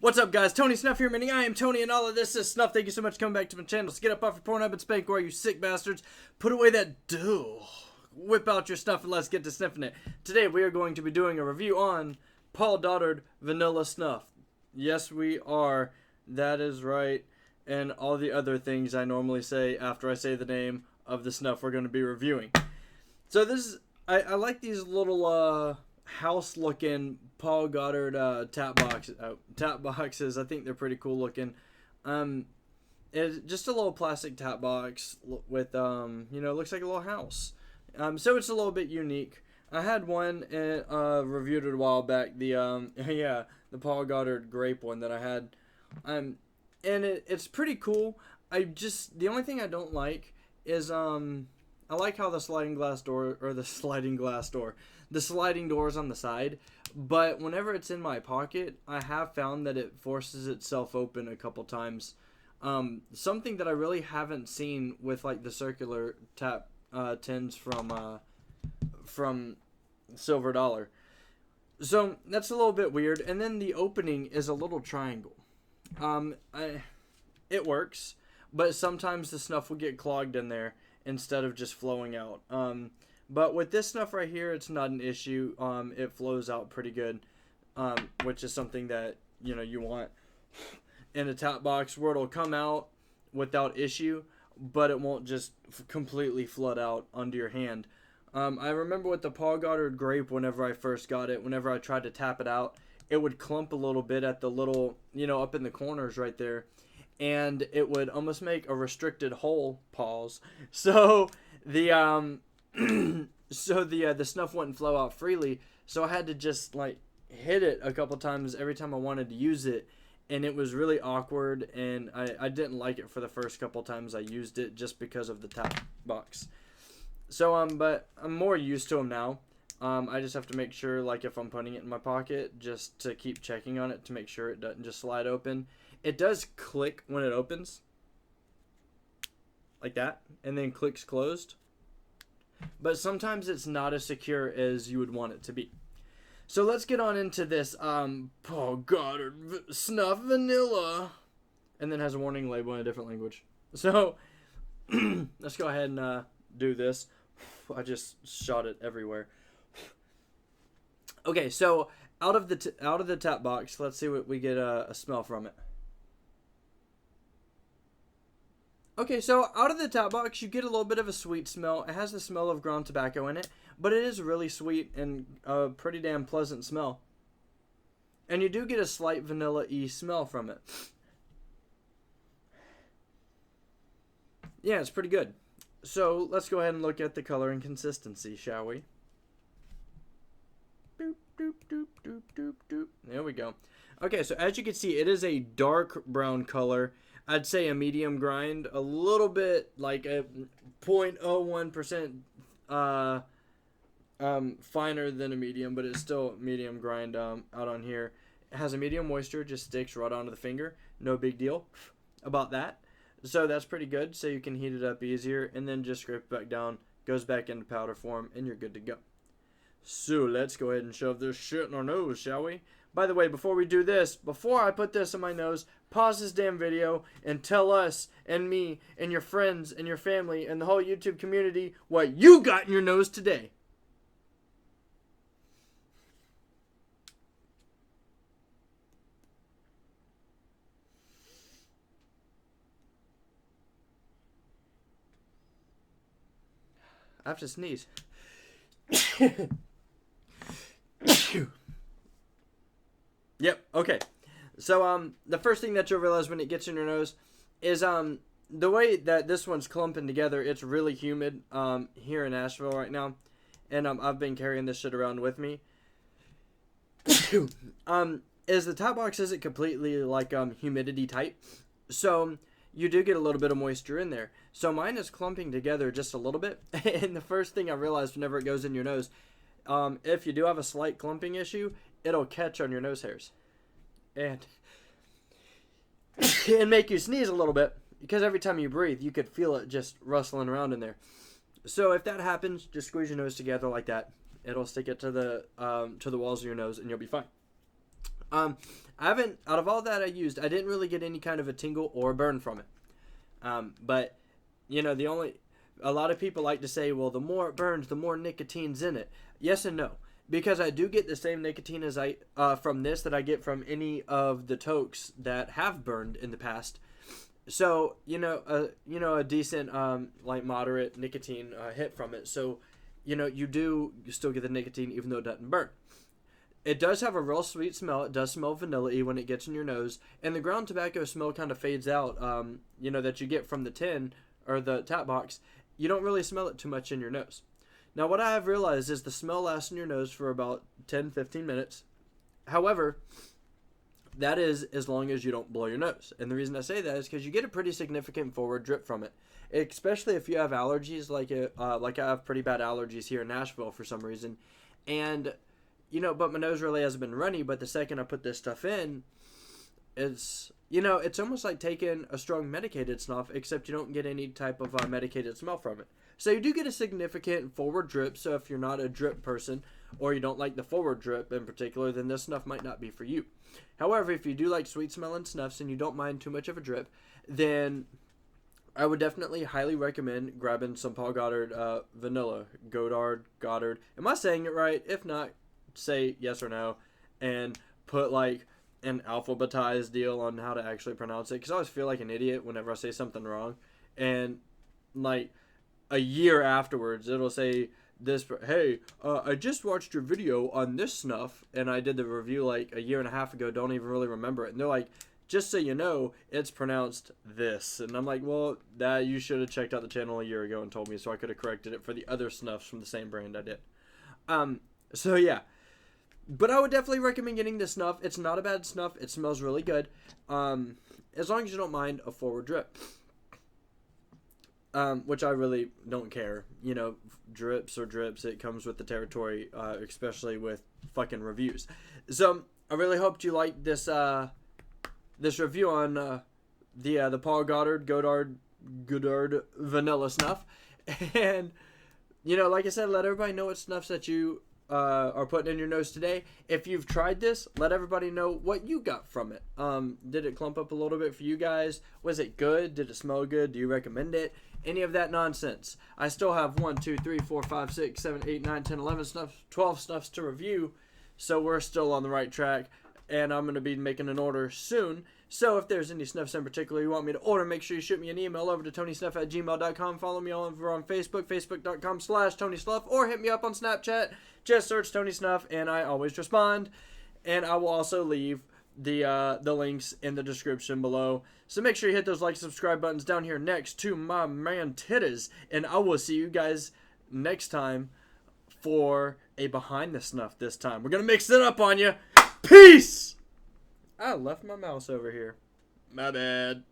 What's up, guys? Tony Snuff here, meaning I am Tony, and all of this is Snuff. Thank you so much for coming back to my channel. So get up off your Pornhub and spank away, you sick bastards. Put away that do. Whip out your stuff and let's get to sniffing it. Today we are going to be doing a review on Paul Gotar Vanilla Snuff. Yes, we are. That is right. And all the other things I normally say after I say the name of the snuff we're going to be reviewing. So this is, I like these little house-looking Paul Gotar tap boxes. I think they're pretty cool looking. It's just a little plastic tap box with looks like a little house. So it's a little bit unique. I had one reviewed it a while back. The Paul Gotar grape one that I had. And it's pretty cool. The only thing I don't like is I like how the sliding doors on the side, but whenever it's in my pocket, I have found that it forces itself open a couple times. Something that I really haven't seen with like the circular tap tins from Silver Dollar. So that's a little bit weird. And then the opening is a little triangle. It works, but sometimes the snuff will get clogged in there instead of just flowing out. But with this snuff right here, it's not an issue. It flows out pretty good, which is something that you want in a tap box where it'll come out without issue, but it won't just completely flood out onto your hand. I remember with the Paul Gotar grape, whenever I first got it, whenever I tried to tap it out, it would clump a little bit at the little, up in the corners right there. And it would almost make a restricted hole. Pause. So the the snuff wouldn't flow out freely. So I had to just like hit it a couple times every time I wanted to use it, and it was really awkward. And I didn't like it for the first couple times I used it just because of the tap box. So but I'm more used to them now. I just have to make sure, like if I'm putting it in my pocket, just to keep checking on it to make sure it doesn't just slide open. It does click when it opens, like that, and then clicks closed. But sometimes it's not as secure as you would want it to be. So let's get on into this Paul Gotar Snuff Vanilla. And then has a warning label in a different language. So let's go ahead and do this. I just shot it everywhere. Okay, so out of the tap box, let's see what we get a smell from it. Okay, so out of the tap box, you get a little bit of a sweet smell. It has the smell of ground tobacco in it, but it is really sweet and a pretty damn pleasant smell. And you do get a slight vanilla-y smell from it. Yeah, it's pretty good. So let's go ahead and look at the color and consistency, shall we? Doop, doop, doop, doop, doop, doop. There we go. Okay, so as you can see, it is a dark brown color. I'd say a medium grind, a little bit like a 0.01% finer than a medium, but it's still medium grind out on here. It has a medium moisture, just sticks right onto the finger. No big deal about that. So that's pretty good, so you can heat it up easier, and then just scrape it back down, goes back into powder form, and you're good to go. So let's go ahead and shove this shit in our nose, shall we? By the way, before we do this, before I put this in my nose, pause this damn video and tell us and me and your friends and your family and the whole YouTube community what you got in your nose today. I have to sneeze. Yep, okay. So, the first thing that you'll realize when it gets in your nose is, the way that this one's clumping together, it's really humid, here in Asheville right now. And, I've been carrying this shit around with me. Is the top box isn't completely, like, humidity tight. So, you do get a little bit of moisture in there. So, mine is clumping together just a little bit. And the first thing I realized whenever it goes in your nose, if you do have a slight clumping issue, it'll catch on your nose hairs and make you sneeze a little bit, because every time you breathe you could feel it just rustling around in there. So if that happens, just squeeze your nose together like that. It'll stick it to the walls of your nose and you'll be fine. I haven't, out of all that I used, I didn't really get any kind of a tingle or a burn from it. But, a lot of people like to say, well, the more it burns, the more nicotine's in it. Yes and no. Because I do get the same nicotine as from this that I get from any of the tokes that have burned in the past. So, a decent, moderate nicotine hit from it. So, you still get the nicotine even though it doesn't burn. It does have a real sweet smell. It does smell vanilla-y when it gets in your nose. And the ground tobacco smell kind of fades out, that you get from the tin or the tap box. You don't really smell it too much in your nose. Now, what I have realized is the smell lasts in your nose for about 10-15 minutes. However, that is as long as you don't blow your nose. And the reason I say that is because you get a pretty significant forward drip from it. Especially if you have allergies, like I have pretty bad allergies here in Nashville for some reason. And... but my nose really hasn't been runny, but the second I put this stuff in, it's almost like taking a strong medicated snuff, except you don't get any type of medicated smell from it. So you do get a significant forward drip, so if you're not a drip person, or you don't like the forward drip in particular, then this snuff might not be for you. However, if you do like sweet smelling snuffs and you don't mind too much of a drip, then I would definitely highly recommend grabbing some Paul Goddard vanilla. Goddard. Am I saying it right? If not, say yes or no, and put like an alphabetized deal on how to actually pronounce it, because I always feel like an idiot whenever I say something wrong, and like a year afterwards it'll say this, hey, I just watched your video on this snuff, and I did the review like a year and a half ago, don't even really remember it, and they're like, just so you know, it's pronounced this, and I'm like, well, that you should have checked out the channel a year ago and told me, so I could have corrected it for the other snuffs from the same brand I did. So yeah. But I would definitely recommend getting this snuff. It's not a bad snuff. It smells really good. As long as you don't mind a forward drip. Which I really don't care. Drips or drips. It comes with the territory, especially with fucking reviews. So, I really hoped you liked this review on the Paul Goddard vanilla snuff. And, like I said, let everybody know what snuffs that you are putting in your nose today. If you've tried this, let everybody know what you got from it. Did it clump up a little bit for you guys? Was it good? Did it smell good? Do you recommend it? Any of that nonsense. I still have 1, 2, 3, 4, 5, 6, 7, 8, 9, 10, 11 snuffs, 12 snuffs to review. So we're still on the right track. And I'm going to be making an order soon. So if there's any snuffs in particular you want me to order, make sure you shoot me an email over to tonysnuff@gmail.com. Follow me over on Facebook, facebook.com/TonySnuff, or hit me up on Snapchat. Just search Tony Snuff, and I always respond. And I will also leave the links in the description below. So make sure you hit those like, subscribe buttons down here next to my man Titties. And I will see you guys next time for a Behind the Snuff this time. We're going to mix it up on you. Peace! I left my mouse over here. My bad.